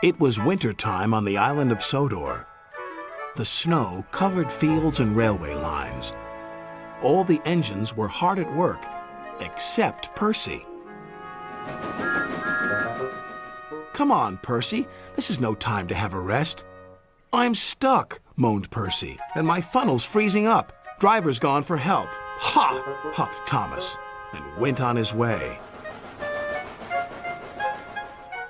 It was winter time on the island of Sodor. The snow covered fields and railway lines. All the engines were hard at work, except Percy. "Come on, Percy. This is no time to have a rest." "I'm stuck," moaned Percy, "and my funnel's freezing up. Driver's gone for help." "Ha!" huffed Thomas, and went on his way.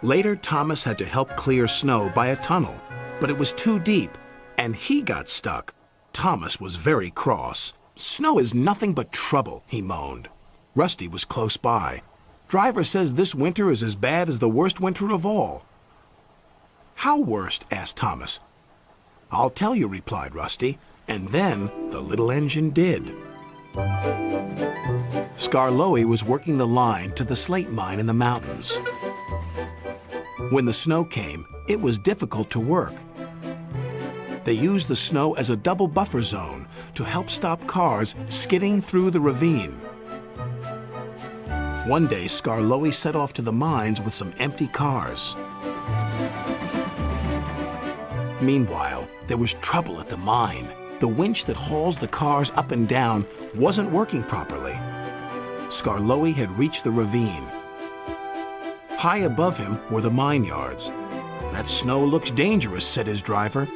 Later, Thomas had to help clear snow by a tunnel, but it was too deep, and he got stuck. Thomas was very cross. "Snow is nothing but trouble," he moaned. Rusty was close by. "Driver says this winter is as bad as the worst winter of all." "How worst?" asked Thomas. "I'll tell you," replied Rusty, and then the little engine did. Skarloey was working the line to the slate mine in the mountains. When the snow came, it was difficult to work. They used the snow as a double buffer zone to help stop cars skidding through the ravine. One day, Skarloey set off to the mines with some empty cars. Meanwhile, there was trouble at the mine. The winch that hauls the cars up and down wasn't working properly. Skarloey had reached the ravine. High above him were the mine yards. "That snow looks dangerous," said his driver.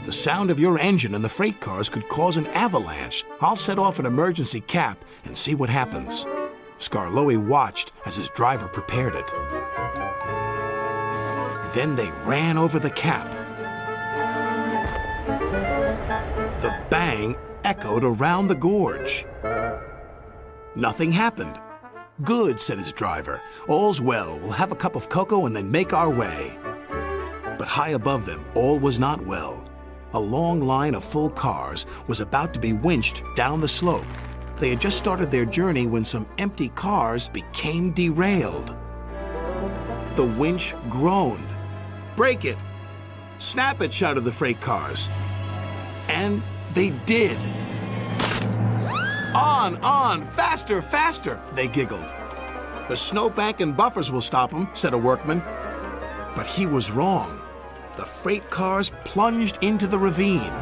"The sound of your engine and the freight cars could cause an avalanche. I'll set off an emergency cap and see what happens." Skarloey watched as his driver prepared it. Then they ran over the cap. The bang echoed around the gorge. Nothing happened. "Good," said his driver. "All's well. We'll have a cup of cocoa and then make our way." But high above them, all was not well. A long line of full cars was about to be winched down the slope. They had just started their journey when some empty cars became derailed. The winch groaned. "Break it! Snap it!" shouted the freight cars. And they did. On, faster, faster," they giggled. "The snowbank and buffers will stop them," said a workman. But he was wrong. The freight cars plunged into the ravine.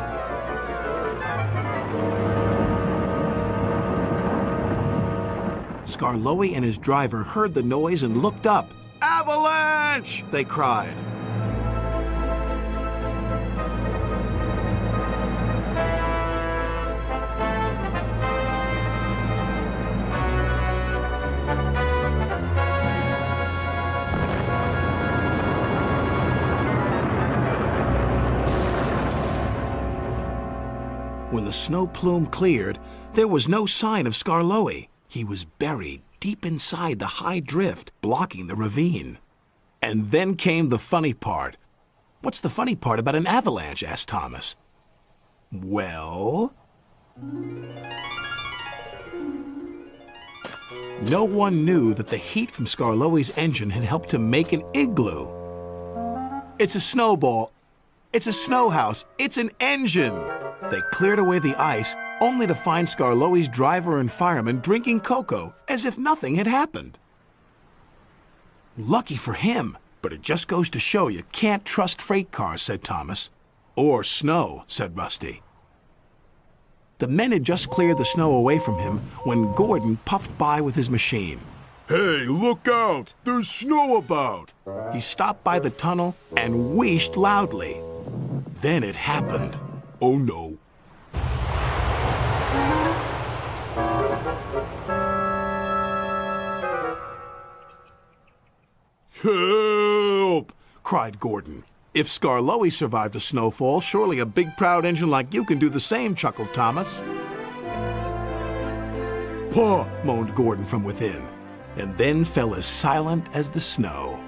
Skarloey and his driver heard the noise and looked up. "Avalanche!" they cried. When the snow plume cleared, there was no sign of Skarloey. He was buried deep inside the high drift, blocking the ravine. And then came the funny part. "What's the funny part about an avalanche?" asked Thomas. "Well..." No one knew that the heat from Skarloey's engine had helped to make an igloo. "It's a snowball. It's a snow house. It's an engine." They cleared away the ice, only to find Skarloey's driver and fireman drinking cocoa as if nothing had happened. "Lucky for him, but it just goes to show you can't trust freight cars," said Thomas. "Or snow," said Rusty. The men had just cleared the snow away from him when Gordon puffed by with his machine. "Hey, look out! There's snow about!" He stopped by the tunnel and wheezed loudly. Then it happened. Oh no. "Help!" cried Gordon. "If Skarloey survived a snowfall, surely a big proud engine like you can do the same," chuckled Thomas. "Paw!" moaned Gordon from within, and then fell as silent as the snow.